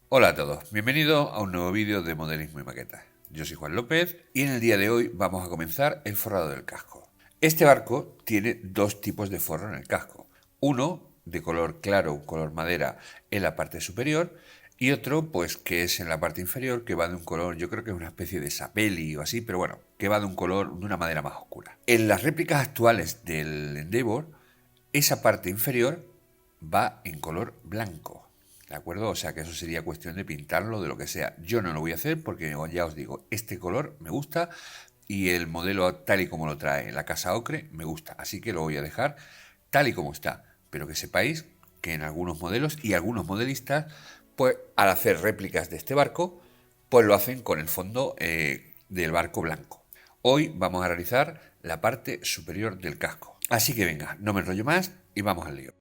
Hola a todos, bienvenidos a un nuevo vídeo de modelismo y maquetas. Yo soy Juan López y en el día de hoy vamos a comenzar el forrado del casco. Este barco tiene dos tipos de forro en el casco. Uno de color claro, un color madera en la parte superior, y otro pues que es en la parte inferior, que va de un color, yo creo que es una especie de sapeli o así, pero bueno, que va de un color, de una madera más oscura. En las réplicas actuales del Endeavour, esa parte inferior va en color blanco. ¿De acuerdo? O sea que eso sería cuestión de pintarlo, de lo que sea. Yo no lo voy a hacer porque ya os digo, este color me gusta y el modelo tal y como lo trae la casa Ocre me gusta. Así que lo voy a dejar tal y como está. Pero que sepáis que en algunos modelos y algunos modelistas, pues al hacer réplicas de este barco, pues lo hacen con el fondo del barco blanco. Hoy vamos a realizar la parte superior del casco. Así que venga, no me enrollo más y vamos al lío.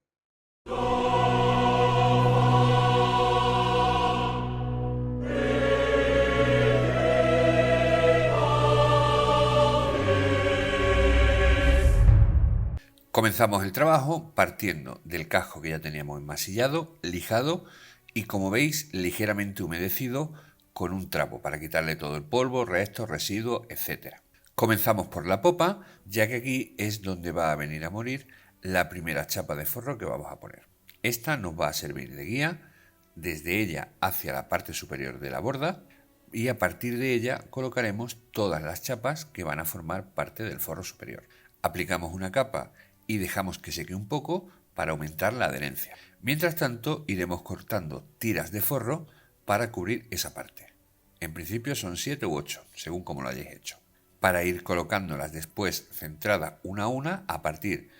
Comenzamos el trabajo partiendo del casco que ya teníamos enmasillado, lijado y, como veis, ligeramente humedecido con un trapo para quitarle todo el polvo, restos, residuos, etc. Comenzamos por la popa, ya que aquí es donde va a venir a morir la primera chapa de forro que vamos a poner. Esta nos va a servir de guía desde ella hacia la parte superior de la borda y a partir de ella colocaremos todas las chapas que van a formar parte del forro superior. Aplicamos una capa y dejamos que seque un poco para aumentar la adherencia. Mientras tanto, iremos cortando tiras de forro para cubrir esa parte. En principio son 7 u 8, según como lo hayáis hecho. Para ir colocándolas después centrada una a una a partir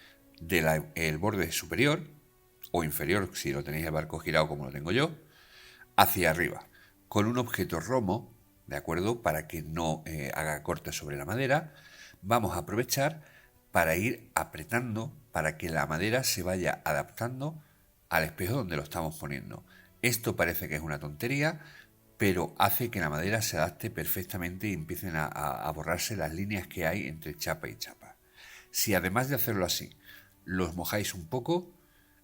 del borde superior o inferior, si lo tenéis el barco girado como lo tengo yo, hacia arriba, con un objeto romo, ¿de acuerdo? Para que no haga cortes sobre la madera, vamos a aprovechar para ir apretando para que la madera se vaya adaptando al espejo donde lo estamos poniendo. Esto parece que es una tontería, pero hace que la madera se adapte perfectamente y empiecen a borrarse las líneas que hay entre chapa y chapa. Si además de hacerlo así, los mojáis un poco,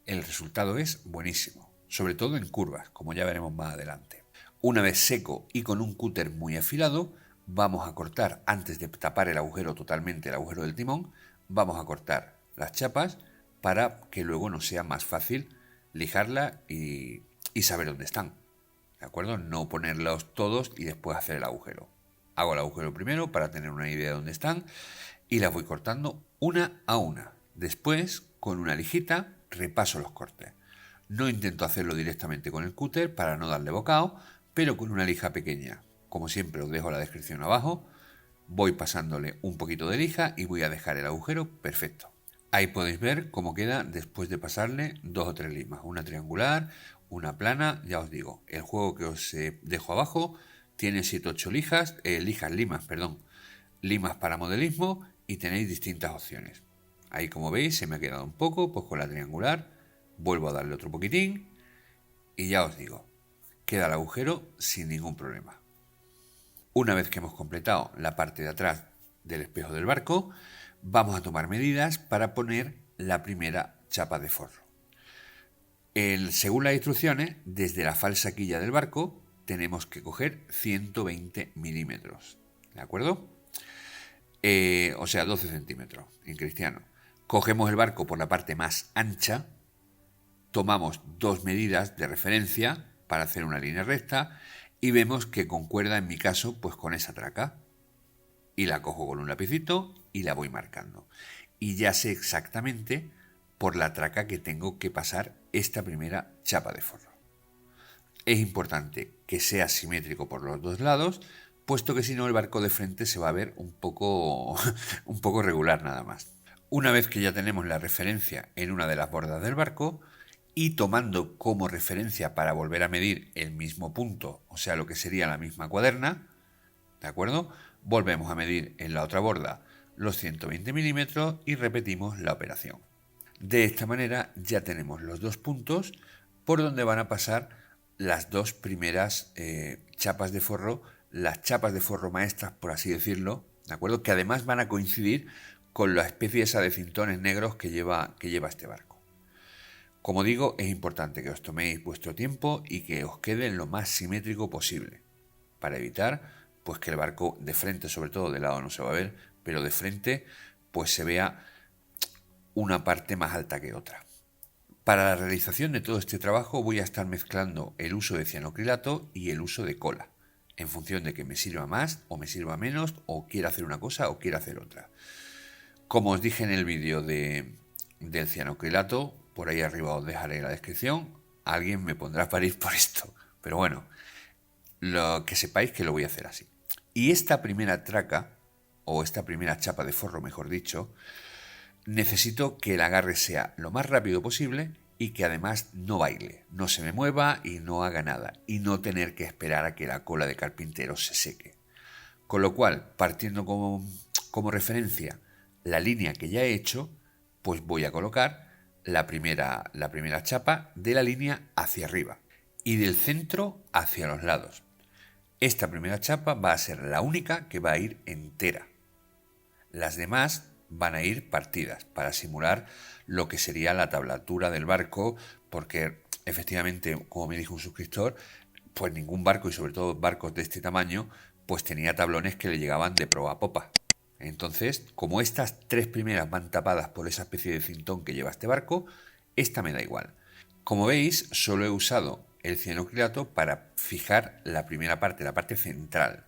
el resultado es buenísimo, sobre todo en curvas, como ya veremos más adelante. Una vez seco y con un cúter muy afilado, vamos a cortar, antes de tapar el agujero totalmente, el agujero del timón, vamos a cortar las chapas para que luego nos sea más fácil lijarla y saber dónde están. ¿De acuerdo? No ponerlos todos y después hacer el agujero. Hago el agujero primero para tener una idea de dónde están y las voy cortando una a una. Después, con una lijita, repaso los cortes. No intento hacerlo directamente con el cúter para no darle bocado, pero con una lija pequeña. Como siempre os dejo la descripción abajo, voy pasándole un poquito de lija y voy a dejar el agujero perfecto. Ahí podéis ver cómo queda después de pasarle 2 o 3 limas, una triangular, una plana, ya os digo, el juego que os dejo abajo tiene 7 o 8 limas para modelismo y tenéis distintas opciones. Ahí como veis se me ha quedado un poco, pues con la triangular vuelvo a darle otro poquitín y ya os digo, queda el agujero sin ningún problema. Una vez que hemos completado la parte de atrás del espejo del barco, vamos a tomar medidas para poner la primera chapa de forro. Según las instrucciones, desde la falsa quilla del barco tenemos que coger 120 milímetros, ¿de acuerdo? O sea, 12 centímetros en cristiano. Cogemos el barco por la parte más ancha, tomamos dos medidas de referencia para hacer una línea recta y vemos que concuerda en mi caso pues con esa traca. Y la cojo con un lapicito y la voy marcando. Y ya sé exactamente por la traca que tengo que pasar esta primera chapa de forro. Es importante que sea simétrico por los dos lados, puesto que si no el barco de frente se va a ver un poco regular nada más. Una vez que ya tenemos la referencia en una de las bordas del barco y tomando como referencia para volver a medir el mismo punto, o sea lo que sería la misma cuaderna, ¿de acuerdo? Volvemos a medir en la otra borda los 120 milímetros y repetimos la operación. De esta manera ya tenemos los dos puntos por donde van a pasar las dos primeras chapas de forro, las chapas de forro maestras, por así decirlo, ¿de acuerdo? Que además van a coincidir con la especie esa de cintones negros que lleva este barco. Como digo, es importante que os toméis vuestro tiempo y que os quede lo más simétrico posible, para evitar pues que el barco de frente, sobre todo de lado no se va a ver, pero de frente pues se vea una parte más alta que otra. Para la realización de todo este trabajo voy a estar mezclando el uso de cianocrilato y el uso de cola, en función de que me sirva más o me sirva menos, o quiera hacer una cosa o quiera hacer otra. Como os dije en el vídeo del cianocrilato, por ahí arriba os dejaré la descripción, alguien me pondrá a parir por esto, pero bueno, lo que sepáis que lo voy a hacer así. Y esta primera traca, o esta primera chapa de forro, mejor dicho, necesito que el agarre sea lo más rápido posible y que además no baile, no se me mueva y no haga nada, y no tener que esperar a que la cola de carpintero se seque. Con lo cual, partiendo como referencia la línea que ya he hecho, pues voy a colocar la primera chapa de la línea hacia arriba y del centro hacia los lados. Esta primera chapa va a ser la única que va a ir entera. Las demás van a ir partidas para simular lo que sería la tablatura del barco, porque efectivamente, como me dijo un suscriptor, pues ningún barco, y sobre todo barcos de este tamaño, pues tenía tablones que le llegaban de proa a popa. Entonces, como estas tres primeras van tapadas por esa especie de cintón que lleva este barco, esta me da igual. Como veis, solo he usado el cianocrilato para fijar la primera parte, la parte central.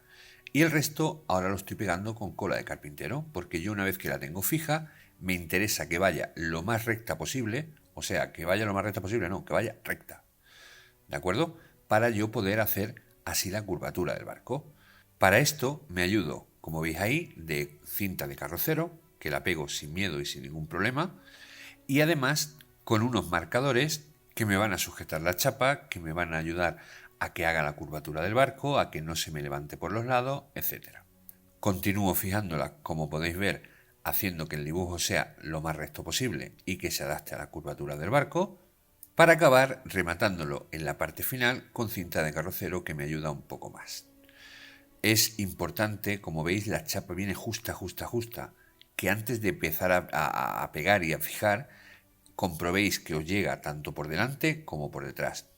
Y el resto ahora lo estoy pegando con cola de carpintero, porque yo una vez que la tengo fija, me interesa que vaya lo más recta posible, o sea, que vaya lo más recta posible, no, que vaya recta. ¿De acuerdo? Para yo poder hacer así la curvatura del barco. Para esto me ayudo, como veis ahí, de cinta de carrocero, que la pego sin miedo y sin ningún problema, y además con unos marcadores que me van a sujetar la chapa, que me van a ayudar a que haga la curvatura del barco, a que no se me levante por los lados, etc. Continúo fijándola, como podéis ver, haciendo que el dibujo sea lo más recto posible y que se adapte a la curvatura del barco, para acabar rematándolo en la parte final con cinta de carrocero que me ayuda un poco más. Es importante, como veis, la chapa viene justa, que antes de empezar a pegar y a fijar, comprobéis que os llega tanto por delante como por detrás.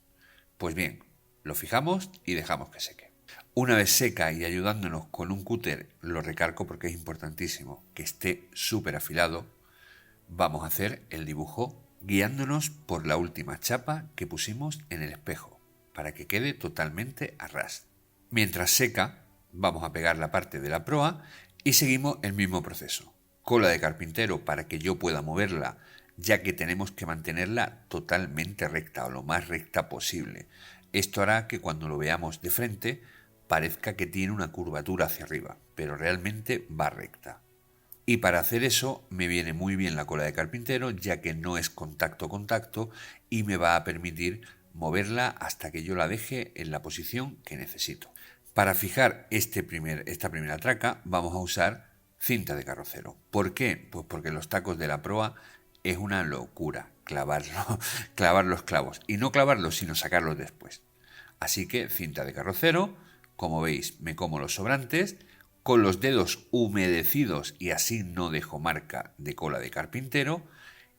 Pues bien, lo fijamos y dejamos que seque. Una vez seca y ayudándonos con un cúter, lo recargo porque es importantísimo que esté súper afilado, vamos a hacer el dibujo guiándonos por la última chapa que pusimos en el espejo, para que quede totalmente a ras. Mientras seca, vamos a pegar la parte de la proa y seguimos el mismo proceso. Cola de carpintero para que yo pueda moverla, ya que tenemos que mantenerla totalmente recta o lo más recta posible. Esto hará que cuando lo veamos de frente parezca que tiene una curvatura hacia arriba, pero realmente va recta. Y para hacer eso me viene muy bien la cola de carpintero, ya que no es contacto y me va a permitir moverla hasta que yo la deje en la posición que necesito. Para fijar esta primera traca vamos a usar cinta de carrocero. ¿Por qué? Pues porque los tacos de la proa es una locura clavar los clavos. Y no clavarlos, sino sacarlos después. Así que cinta de carrocero, como veis me como los sobrantes, con los dedos humedecidos y así no dejo marca de cola de carpintero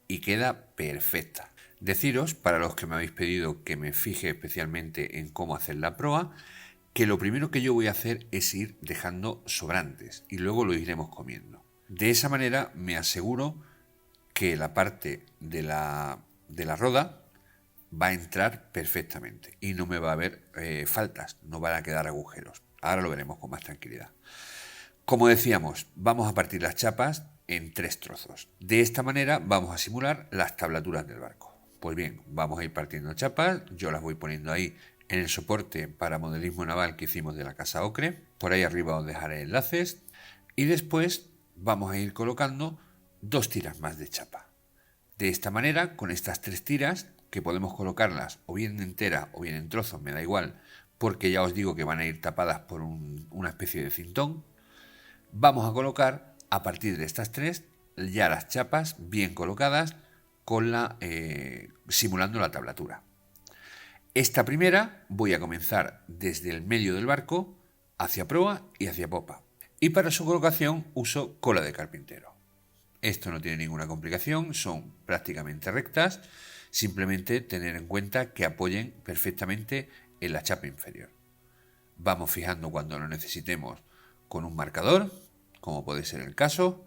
y queda perfecta. Deciros, para los que me habéis pedido que me fije especialmente en cómo hacer la proa, que lo primero que yo voy a hacer es ir dejando sobrantes y luego lo iremos comiendo. De esa manera me aseguro que la parte de la roda va a entrar perfectamente y no me va a haber faltas, no van a quedar agujeros. Ahora lo veremos con más tranquilidad. Como decíamos, vamos a partir las chapas en 3 trozos. De esta manera vamos a simular las tablaturas del barco. Pues bien, vamos a ir partiendo chapas, yo las voy poniendo ahí en el soporte para modelismo naval que hicimos de la Casa Ocre. Por ahí arriba os dejaré enlaces. Y después vamos a ir colocando 2 tiras más de chapa. De esta manera, con estas 3 tiras, que podemos colocarlas o bien enteras o bien en trozos, me da igual, porque ya os digo que van a ir tapadas por una especie de cintón, vamos a colocar a partir de estas 3 ya las chapas bien colocadas con simulando la tablatura. Esta primera voy a comenzar desde el medio del barco hacia proa y hacia popa. Y para su colocación uso cola de carpintero. Esto no tiene ninguna complicación, son prácticamente rectas Simplemente tener en cuenta que apoyen perfectamente en la chapa inferior. Vamos fijando cuando lo necesitemos con un marcador, como puede ser el caso,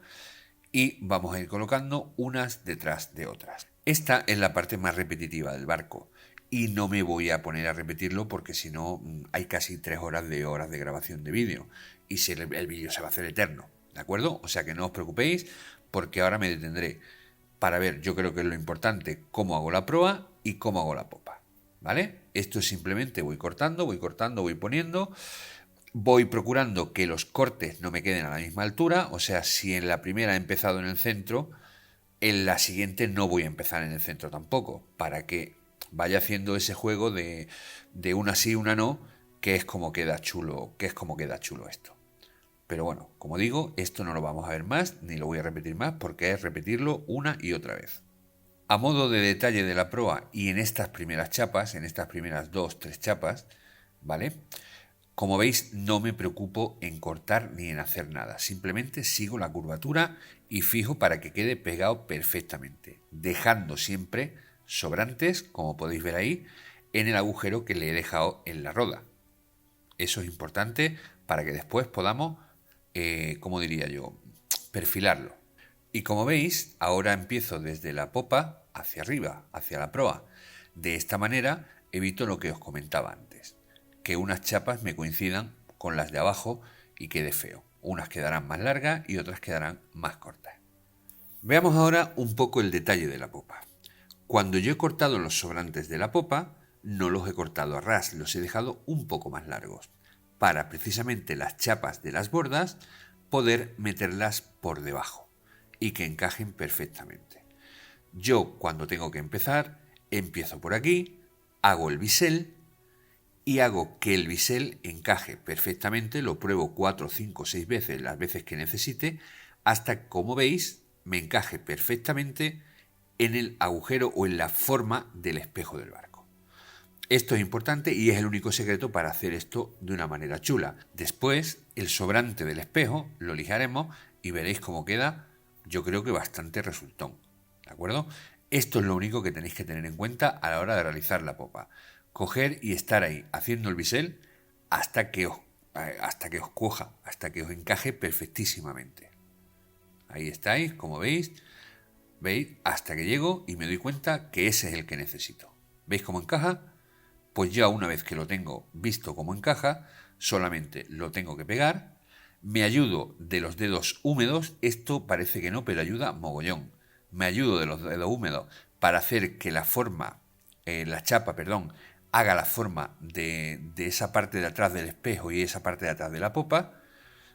y vamos a ir colocando unas detrás de otras. Esta es la parte más repetitiva del barco y no me voy a poner a repetirlo porque si no hay casi 3 horas de grabación de vídeo y el vídeo se va a hacer eterno, ¿de acuerdo? O sea que no os preocupéis porque ahora me detendré para ver, yo creo que es lo importante, cómo hago la proa y cómo hago la popa, ¿vale? Esto es simplemente voy cortando, voy poniendo. Voy procurando que los cortes no me queden a la misma altura, o sea, si en la primera he empezado en el centro, en la siguiente no voy a empezar en el centro tampoco, para que vaya haciendo ese juego de una sí, una no, que es como queda chulo, esto. Pero bueno, como digo, esto no lo vamos a ver más, ni lo voy a repetir más, porque es repetirlo una y otra vez. A modo de detalle de la proa y en estas primeras chapas, en estas primeras 2-3 chapas, ¿vale? Como veis, no me preocupo en cortar ni en hacer nada. Simplemente sigo la curvatura y fijo para que quede pegado perfectamente, dejando siempre sobrantes, como podéis ver ahí, en el agujero que le he dejado en la roda. Eso es importante para que después podamos, como diría yo, perfilarlo. Y como veis, ahora empiezo desde la popa hacia arriba, hacia la proa. De esta manera evito lo que os comentaba antes, que unas chapas me coincidan con las de abajo y quede feo. Unas quedarán más largas y otras quedarán más cortas. Veamos ahora un poco el detalle de la popa. Cuando yo he cortado los sobrantes de la popa, no los he cortado a ras, los he dejado un poco más largos, para precisamente las chapas de las bordas poder meterlas por debajo y que encajen perfectamente. Yo cuando tengo que empezar, empiezo por aquí, hago el bisel y hago que el bisel encaje perfectamente, lo pruebo 4, 5, 6 veces, las veces que necesite, hasta que, como veis, me encaje perfectamente en el agujero o en la forma del espejo del barco. Esto es importante y es el único secreto para hacer esto de una manera chula. Después, el sobrante del espejo lo lijaremos y veréis cómo queda, yo creo que bastante resultón. ¿De acuerdo? Esto es lo único que tenéis que tener en cuenta a la hora de realizar la popa. Coger y estar ahí haciendo el bisel hasta que os coja, hasta que os encaje perfectísimamente. Ahí estáis, como veis, hasta que llego y me doy cuenta que ese es el que necesito. ¿Veis cómo encaja? Pues ya una vez que lo tengo visto cómo encaja, solamente lo tengo que pegar. Me ayudo de los dedos húmedos, esto parece que no, pero ayuda mogollón. Me ayudo de los dedos húmedos para hacer que la chapa, haga la forma de esa parte de atrás del espejo y esa parte de atrás de la popa,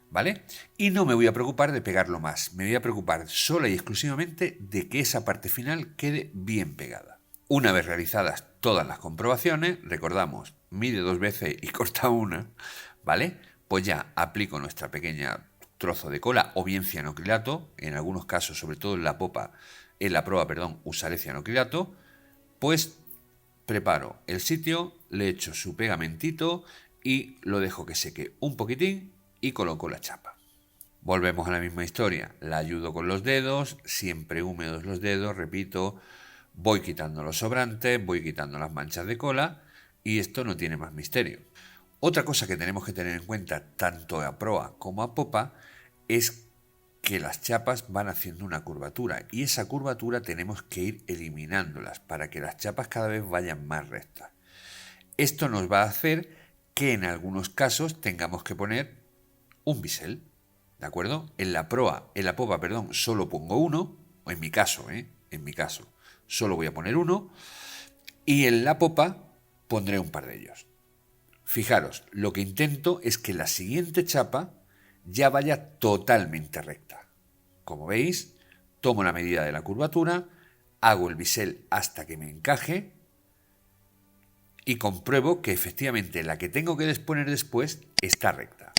¿vale? Y no me voy a preocupar de pegarlo más, me voy a preocupar sola y exclusivamente de que esa parte final quede bien pegada. Una vez realizadas todas las comprobaciones, recordamos, mide 2 veces y corta una, ¿vale? Pues ya aplico nuestra pequeña trozo de cola o bien cianocrilato, en algunos casos, sobre todo en la proa, usaré cianocrilato, pues preparo el sitio, le echo su pegamentito y lo dejo que seque un poquitín y coloco la chapa. Volvemos a la misma historia, la ayudo con los dedos, siempre húmedos los dedos, repito, voy quitando los sobrantes, voy quitando las manchas de cola y esto no tiene más misterio. Otra cosa que tenemos que tener en cuenta tanto a proa como a popa es que las chapas van haciendo una curvatura y esa curvatura tenemos que ir eliminándolas para que las chapas cada vez vayan más rectas. Esto nos va a hacer que en algunos casos tengamos que poner un bisel, ¿de acuerdo? En la popa, solo pongo uno, o en mi caso, solo voy a poner uno, y en la popa pondré un par de ellos. Fijaros, lo que intento es que la siguiente chapa ya vaya totalmente recta. Como veis, tomo la medida de la curvatura, hago el bisel hasta que me encaje y compruebo que efectivamente la que tengo que poner después está recta.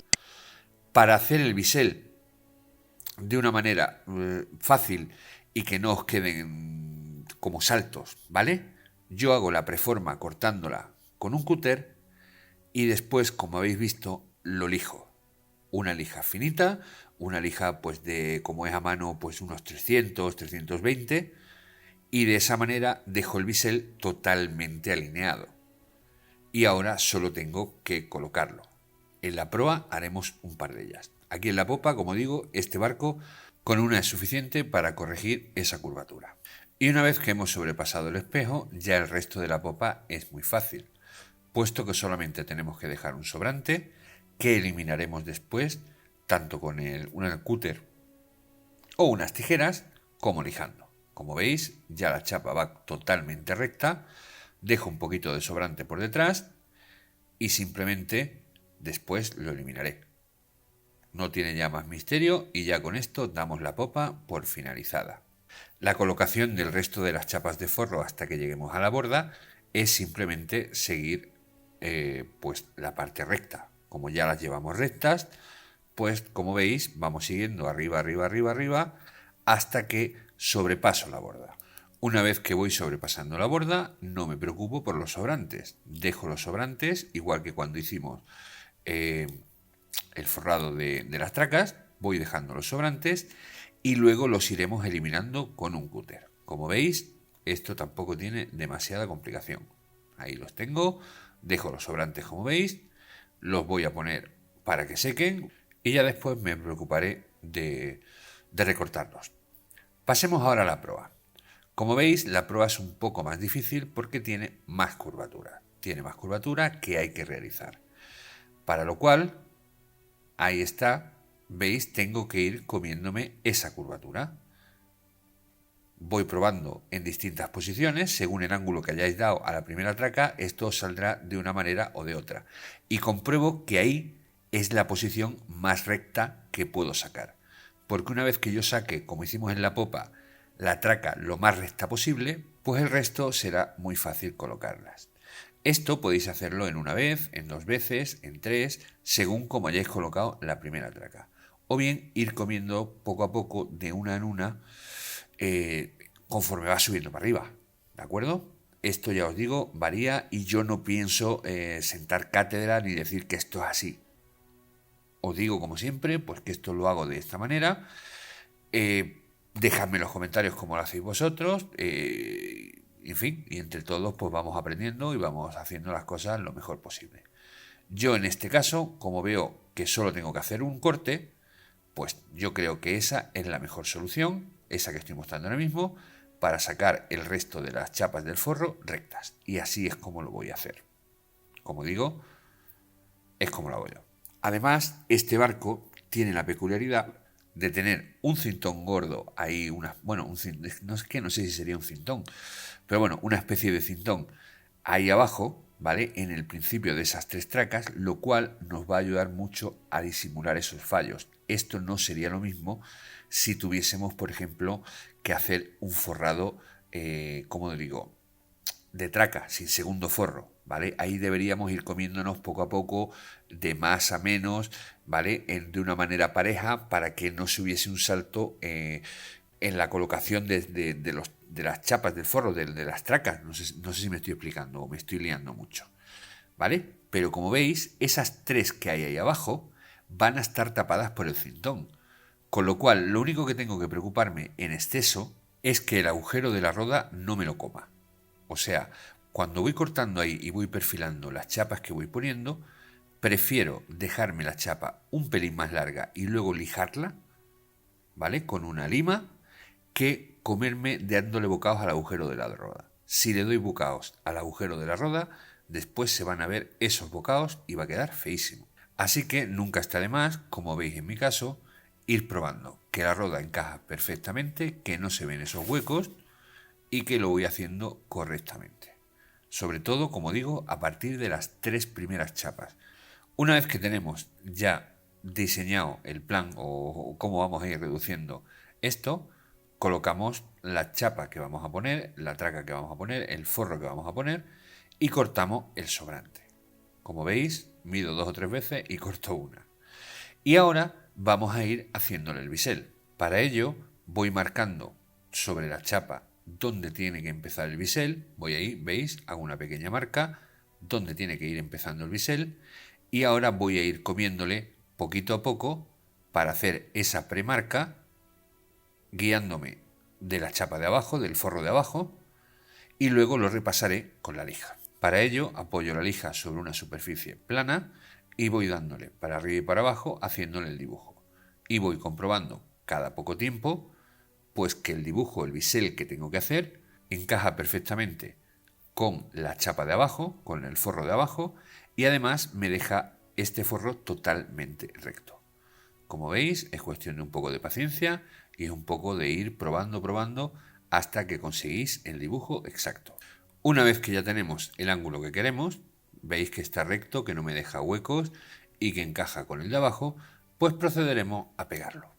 Para hacer el bisel de una manera fácil y que no os queden como saltos, ¿vale? Yo hago la preforma cortándola con un cúter y después, como habéis visto, lo lijo. Una lija finita, una lija pues de, como es a mano, pues unos 300, 320 y de esa manera dejo el bisel totalmente alineado. Y ahora solo tengo que colocarlo. En la proa haremos un par de ellas. Aquí en la popa, como digo, este barco con una es suficiente para corregir esa curvatura. Y una vez que hemos sobrepasado el espejo, ya el resto de la popa es muy fácil, puesto que solamente tenemos que dejar un sobrante que eliminaremos después, tanto con un cúter o unas tijeras, como lijando. Como veis, ya la chapa va totalmente recta, dejo un poquito de sobrante por detrás y simplemente después lo eliminaré. No tiene ya más misterio y ya con esto damos la popa por finalizada. La colocación del resto de las chapas de forro hasta que lleguemos a la borda es simplemente seguir pues la parte recta. Como ya las llevamos rectas, pues como veis vamos siguiendo arriba, arriba, arriba, arriba hasta que sobrepaso la borda. Una vez que voy sobrepasando la borda, no me preocupo por los sobrantes. Dejo los sobrantes, igual que cuando hicimos el forrado de las tracas, voy dejando los sobrantes y luego los iremos eliminando con un cúter. Como veis, esto tampoco tiene demasiada complicación. Ahí los tengo, dejo los sobrantes como veis, los voy a poner para que sequen y ya después me preocuparé de recortarlos. Pasemos ahora a la proa. Como veis, la proa es un poco más difícil porque tiene más curvatura. Tiene más curvatura que hay que realizar. Para lo cual, ahí está, veis, tengo que ir comiéndome esa curvatura. Voy probando en distintas posiciones, según el ángulo que hayáis dado a la primera traca, esto saldrá de una manera o de otra. Y compruebo que ahí es la posición más recta que puedo sacar. Porque una vez que yo saque, como hicimos en la popa, la traca lo más recta posible, pues el resto será muy fácil colocarlas. Esto podéis hacerlo en una vez, en 2 veces, en 3, según como hayáis colocado la primera traca. O bien ir comiendo poco a poco, de una en una, conforme va subiendo para arriba. ¿De acuerdo? Esto ya os digo, varía y yo no pienso sentar cátedra ni decir que esto es así. Os digo como siempre, pues que esto lo hago de esta manera. Dejadme en los comentarios cómo lo hacéis vosotros. En fin, y entre todos pues vamos aprendiendo y vamos haciendo las cosas lo mejor posible. Yo en este caso, como veo que solo tengo que hacer un corte, pues yo creo que esa es la mejor solución, esa que estoy mostrando ahora mismo, para sacar el resto de las chapas del forro rectas. Y así es como lo voy a hacer. Como digo, es como lo hago yo. Además, este barco tiene la peculiaridad de tener un cintón gordo ahí, no sé si sería un cintón, pero bueno, una especie de cintón ahí abajo, ¿vale? En el principio de esas 3 tracas, lo cual nos va a ayudar mucho a disimular esos fallos. Esto no sería lo mismo si tuviésemos, por ejemplo, que hacer un forrado, como digo, de traca, sin segundo forro, ¿vale? Ahí deberíamos ir comiéndonos poco a poco, de más a menos, ¿vale? De una manera pareja para que no se hubiese un salto en la colocación de las chapas del forro, de las tracas. No sé si me estoy explicando o me estoy liando mucho, ¿vale? Pero como veis, esas 3 que hay ahí abajo van a estar tapadas por el cintón. Con lo cual, lo único que tengo que preocuparme en exceso es que el agujero de la roda no me lo coma. O sea, cuando voy cortando ahí y voy perfilando las chapas que voy poniendo, prefiero dejarme la chapa un pelín más larga y luego lijarla, ¿vale? Con una lima, que comerme dándole bocados al agujero de la roda. Si le doy bocados al agujero de la roda, después se van a ver esos bocados y va a quedar feísimo. Así que nunca está de más, como veis en mi caso, ir probando que la roda encaja perfectamente, que no se ven esos huecos y que lo voy haciendo correctamente. Sobre todo, como digo, a partir de las 3 primeras chapas. Una vez que tenemos ya diseñado el plan o cómo vamos a ir reduciendo esto, colocamos la chapa que vamos a poner, la traca que vamos a poner, el forro que vamos a poner y cortamos el sobrante. Como veis, mido 2 o 3 veces y corto una. Y ahora vamos a ir haciéndole el bisel. Para ello voy marcando sobre la chapa donde tiene que empezar el bisel. Voy ahí, veis, hago una pequeña marca donde tiene que ir empezando el bisel. Y ahora voy a ir comiéndole poquito a poco para hacer esa premarca, guiándome de la chapa de abajo, del forro de abajo, y luego lo repasaré con la lija. Para ello apoyo la lija sobre una superficie plana y voy dándole para arriba y para abajo haciéndole el dibujo. Y voy comprobando cada poco tiempo pues que el dibujo, el bisel que tengo que hacer, encaja perfectamente con la chapa de abajo, con el forro de abajo, y además me deja este forro totalmente recto. Como veis, es cuestión de un poco de paciencia y es un poco de ir probando hasta que conseguís el dibujo exacto. Una vez que ya tenemos el ángulo que queremos, veis que está recto, que no me deja huecos y que encaja con el de abajo, pues procederemos a pegarlo.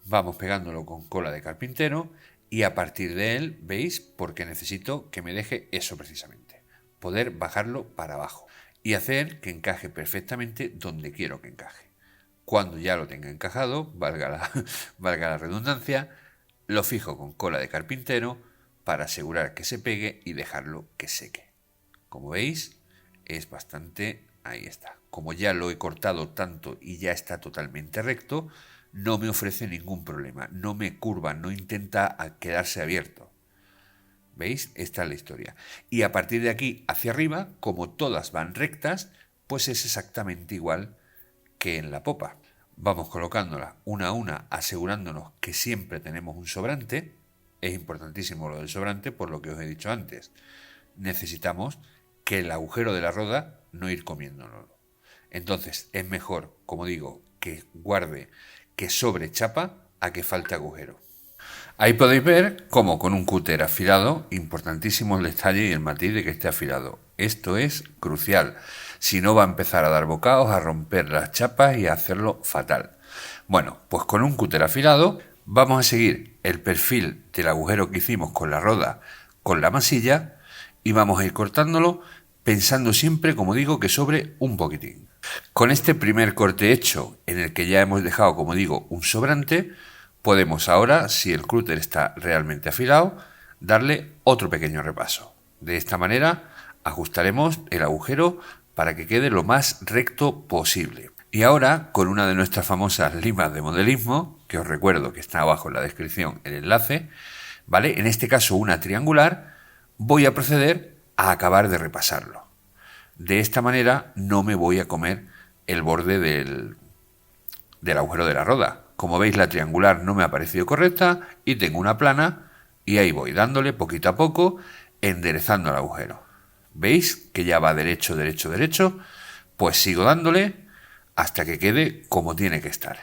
Vamos pegándolo con cola de carpintero y a partir de él, veis, porque necesito que me deje eso precisamente, poder bajarlo para abajo y hacer que encaje perfectamente donde quiero que encaje. Cuando ya lo tenga encajado, valga la redundancia, lo fijo con cola de carpintero para asegurar que se pegue y dejarlo que seque. Como veis, es bastante... ahí está. Como ya lo he cortado tanto y ya está totalmente recto, no me ofrece ningún problema, no me curva, no intenta quedarse abierto. ¿Veis? Esta es la historia. Y a partir de aquí hacia arriba, como todas van rectas, pues es exactamente igual que en la popa. Vamos colocándola una a una, asegurándonos que siempre tenemos un sobrante. Es importantísimo lo del sobrante por lo que os he dicho antes. Necesitamos que el agujero de la roda no ir comiéndolo. Entonces es mejor, como digo, que guarde, que sobre chapa a que falte agujero. Ahí podéis ver cómo con un cúter afilado, importantísimo el detalle y el matiz de que esté afilado. Esto es crucial, si no va a empezar a dar bocados, a romper las chapas y a hacerlo fatal. Bueno, pues con un cúter afilado vamos a seguir el perfil del agujero que hicimos con la roda, con la masilla, y vamos a ir cortándolo pensando siempre, como digo, que sobre un poquitín. Con este primer corte hecho, en el que ya hemos dejado, como digo, un sobrante, podemos ahora, si el cúter está realmente afilado, darle otro pequeño repaso. De esta manera ajustaremos el agujero para que quede lo más recto posible. Y ahora, con una de nuestras famosas limas de modelismo, que os recuerdo que está abajo en la descripción el enlace, ¿vale? En este caso una triangular, voy a proceder a acabar de repasarlo. De esta manera no me voy a comer el borde del agujero de la roda. Como veis, la triangular no me ha parecido correcta y tengo una plana y ahí voy dándole poquito a poco, enderezando el agujero. ¿Veis que ya va derecho, derecho, derecho? Pues sigo dándole hasta que quede como tiene que estar.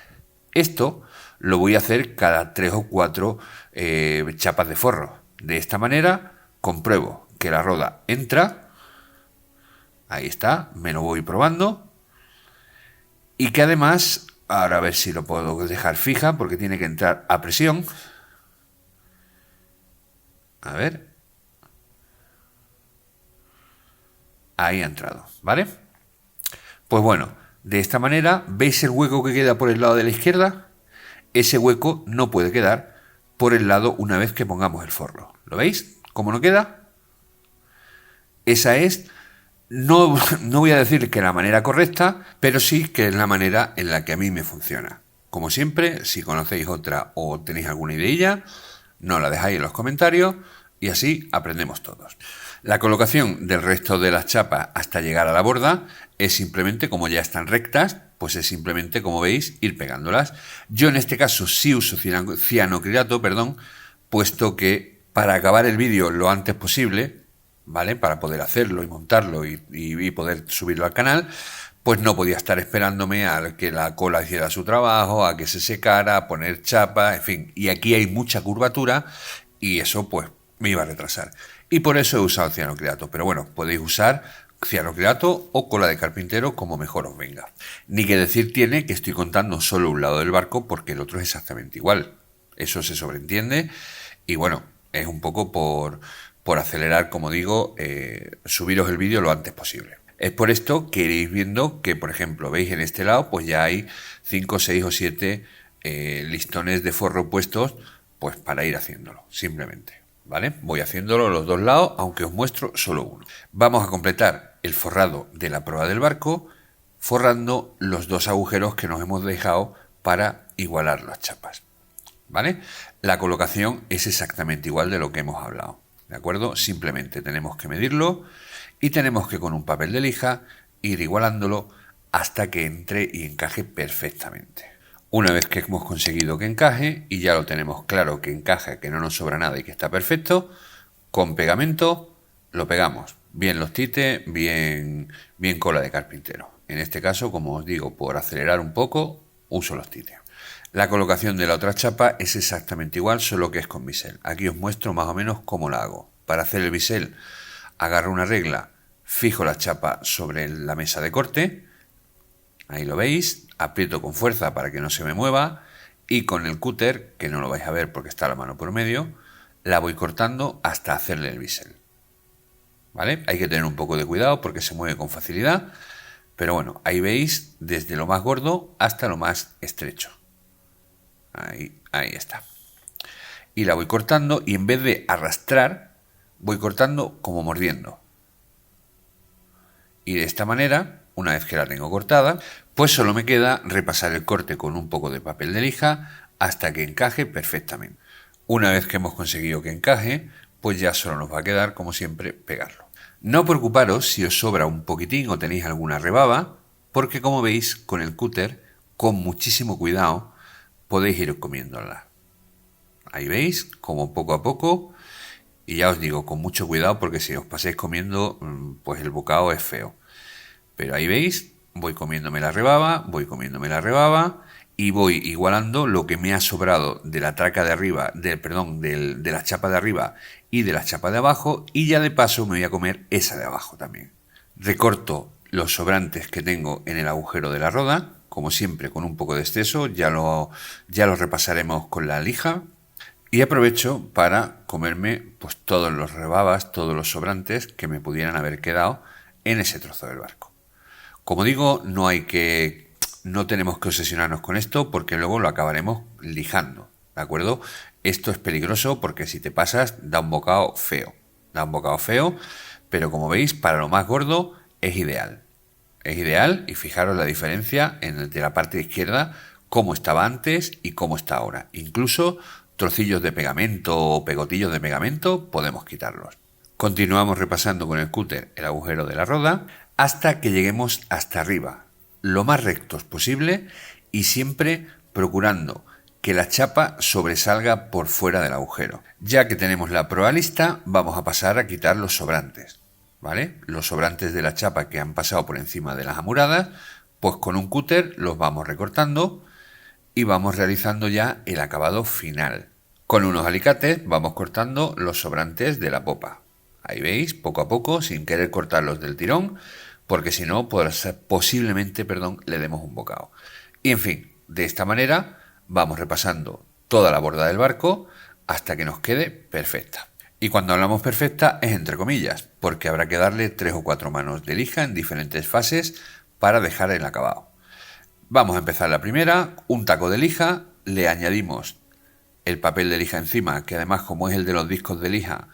Esto lo voy a hacer cada 3 o 4 chapas de forro. De esta manera compruebo que la roda entra. Ahí está, me lo voy probando. Y que además, ahora a ver si lo puedo dejar fija porque tiene que entrar a presión. A ver. Ahí ha entrado, ¿vale? Pues bueno, de esta manera, ¿veis el hueco que queda por el lado de la izquierda? Ese hueco no puede quedar por el lado una vez que pongamos el forro. ¿Lo veis? ¿Cómo no queda? Esa es... No voy a decir que la manera correcta, pero sí que es la manera en la que a mí me funciona. Como siempre, si conocéis otra o tenéis alguna idea, nos la dejáis en los comentarios y así aprendemos todos. La colocación del resto de las chapas hasta llegar a la borda es simplemente, como ya están rectas, pues es simplemente, como veis, ir pegándolas. Yo en este caso sí uso cianocrilato, puesto que para acabar el vídeo lo antes posible, ¿vale? Para poder hacerlo y montarlo y poder subirlo al canal, pues no podía estar esperándome a que la cola hiciera su trabajo, a que se secara, a poner chapa, en fin. Y aquí hay mucha curvatura y eso pues me iba a retrasar. Y por eso he usado cianocrilato. Pero bueno, podéis usar cianocrilato o cola de carpintero como mejor os venga. Ni que decir tiene que estoy contando solo un lado del barco porque el otro es exactamente igual. Eso se sobreentiende y bueno, es un poco por acelerar, como digo, subiros el vídeo lo antes posible. Es por esto que iréis viendo que, por ejemplo, veis en este lado, pues ya hay 5, 6 o 7 listones de forro puestos, pues para ir haciéndolo, simplemente, ¿vale? Voy haciéndolo los dos lados, aunque os muestro solo uno. Vamos a completar el forrado de la proa del barco, forrando los dos agujeros que nos hemos dejado para igualar las chapas. ¿vale? La colocación es exactamente igual de lo que hemos hablado, ¿de acuerdo? Simplemente tenemos que medirlo y tenemos que con un papel de lija ir igualándolo hasta que entre y encaje perfectamente. Una vez que hemos conseguido que encaje y ya lo tenemos claro que encaja, que no nos sobra nada y que está perfecto, con pegamento lo pegamos. Bien los tites, bien cola de carpintero. En este caso, como os digo, por acelerar un poco, uso los tites. La colocación de la otra chapa es exactamente igual, solo que es con bisel. Aquí os muestro más o menos cómo la hago. Para hacer el bisel, agarro una regla, fijo la chapa sobre la mesa de corte, ahí lo veis, aprieto con fuerza para que no se me mueva y con el cúter, que no lo vais a ver porque está la mano por medio, la voy cortando hasta hacerle el bisel. ¿Vale? Hay que tener un poco de cuidado porque se mueve con facilidad, pero bueno, ahí veis desde lo más gordo hasta lo más estrecho. Ahí está. Y la voy cortando y en vez de arrastrar, voy cortando como mordiendo. Y de esta manera, una vez que la tengo cortada, pues solo me queda repasar el corte con un poco de papel de lija hasta que encaje perfectamente. Una vez que hemos conseguido que encaje, pues ya solo nos va a quedar, como siempre, pegarlo. No preocuparos si os sobra un poquitín o tenéis alguna rebaba, porque como veis, con el cúter, con muchísimo cuidado, podéis ir comiéndola. Ahí veis, como poco a poco, y ya os digo, con mucho cuidado, porque si os pasáis comiendo, pues el bocado es feo. Pero ahí veis, voy comiéndome la rebaba, y voy igualando lo que me ha sobrado de la traca de arriba, de la chapa de arriba y de la chapa de abajo, y ya de paso me voy a comer esa de abajo también. Recorto los sobrantes que tengo en el agujero de la roda, como siempre con un poco de exceso, ya lo repasaremos con la lija, y aprovecho para comerme pues todos los rebabas, todos los sobrantes que me pudieran haber quedado en ese trozo del barco. Como digo, no tenemos que obsesionarnos con esto porque luego lo acabaremos lijando, ¿de acuerdo? Esto es peligroso porque si te pasas da un bocado feo, pero como veis, para lo más gordo es ideal. Es ideal y fijaros la diferencia de la parte izquierda, cómo estaba antes y cómo está ahora. Incluso trocillos de pegamento o pegotillos de pegamento podemos quitarlos. Continuamos repasando con el cúter el agujero de la roda hasta que lleguemos hasta arriba, lo más rectos posible y siempre procurando que la chapa sobresalga por fuera del agujero. Ya que tenemos la proa lista, vamos a pasar a quitar los sobrantes, ¿vale? Los sobrantes de la chapa que han pasado por encima de las amuradas, pues con un cúter los vamos recortando y vamos realizando ya el acabado final. Con unos alicates vamos cortando los sobrantes de la popa. Ahí veis, poco a poco, sin querer cortarlos del tirón, porque si no, posiblemente le demos un bocado. Y en fin, de esta manera vamos repasando toda la borda del barco hasta que nos quede perfecta. Y cuando hablamos perfecta es entre comillas, porque habrá que darle 3 o 4 manos de lija en diferentes fases para dejar el acabado. Vamos a empezar la primera, un taco de lija, le añadimos el papel de lija encima, que además como es el de los discos de lija,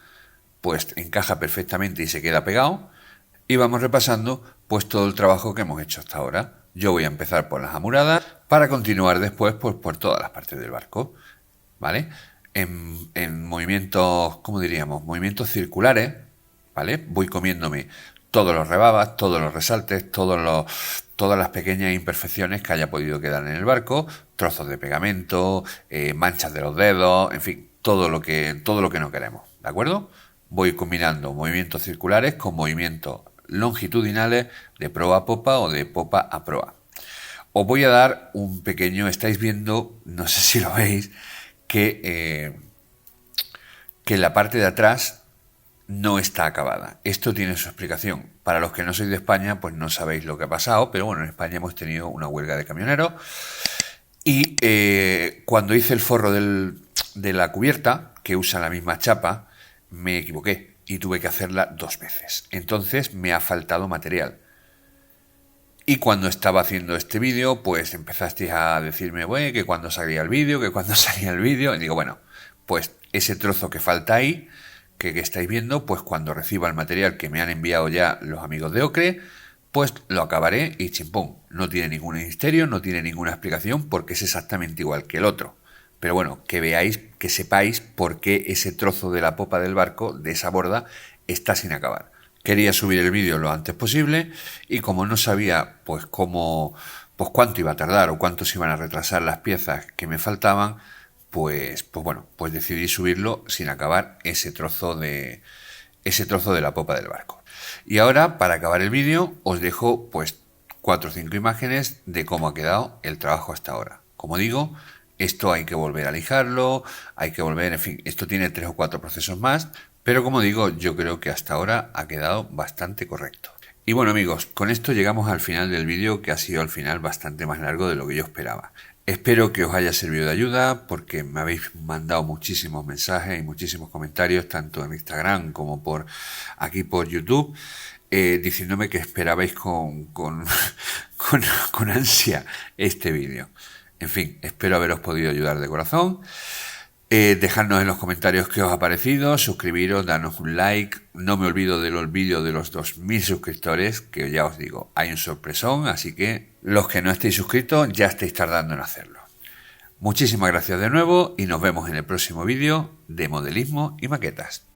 pues encaja perfectamente y se queda pegado. Y vamos repasando pues todo el trabajo que hemos hecho hasta ahora. Yo voy a empezar por las amuradas para continuar después pues por todas las partes del barco, ¿vale? En movimientos, ¿cómo diríamos? Movimientos circulares, ¿vale? Voy comiéndome todos los rebabas, todos los resaltes, todas las pequeñas imperfecciones que haya podido quedar en el barco, trozos de pegamento, manchas de los dedos, en fin, todo lo que no queremos, ¿de acuerdo? Voy combinando movimientos circulares con movimientos longitudinales de proa a popa o de popa a proa. Os voy a dar un pequeño, estáis viendo, no sé si lo veis, que la parte de atrás no está acabada. Esto tiene su explicación. Para los que no sois de España, pues no sabéis lo que ha pasado, pero bueno, en España hemos tenido una huelga de camioneros y cuando hice el forro de la cubierta, que usa la misma chapa, me equivoqué y tuve que hacerla 2 veces. Entonces me ha faltado material. Y cuando estaba haciendo este vídeo, pues empezasteis a decirme, bueno, que cuando salía el vídeo, Y digo, bueno, pues ese trozo que falta ahí, que estáis viendo, pues cuando reciba el material que me han enviado ya los amigos de Ocre, pues lo acabaré y chimpón. No tiene ningún misterio, no tiene ninguna explicación porque es exactamente igual que el otro, Pero bueno, que veáis, que sepáis por qué ese trozo de la popa del barco, de esa borda, está sin acabar. Quería subir el vídeo lo antes posible y como no sabía pues pues cuánto iba a tardar o cuánto se iban a retrasar las piezas que me faltaban, pues bueno, pues decidí subirlo sin acabar ese trozo de la popa del barco. Y ahora, para acabar el vídeo, os dejo pues 4 o 5 imágenes de cómo ha quedado el trabajo hasta ahora. Como digo, esto hay que volver a lijarlo, hay que volver, en fin, esto tiene 3 o 4 procesos más, pero como digo, yo creo que hasta ahora ha quedado bastante correcto. Y bueno amigos, con esto llegamos al final del vídeo, que ha sido al final bastante más largo de lo que yo esperaba. Espero que os haya servido de ayuda porque me habéis mandado muchísimos mensajes y muchísimos comentarios, tanto en Instagram como por aquí por YouTube, diciéndome que esperabais con ansia este vídeo. En fin, espero haberos podido ayudar de corazón. Dejadnos en los comentarios qué os ha parecido, suscribiros, darnos un like. No me olvido del vídeo de los 2000 suscriptores, que ya os digo, hay un sorpresón, así que los que no estéis suscritos ya estáis tardando en hacerlo. Muchísimas gracias de nuevo y nos vemos en el próximo vídeo de modelismo y maquetas.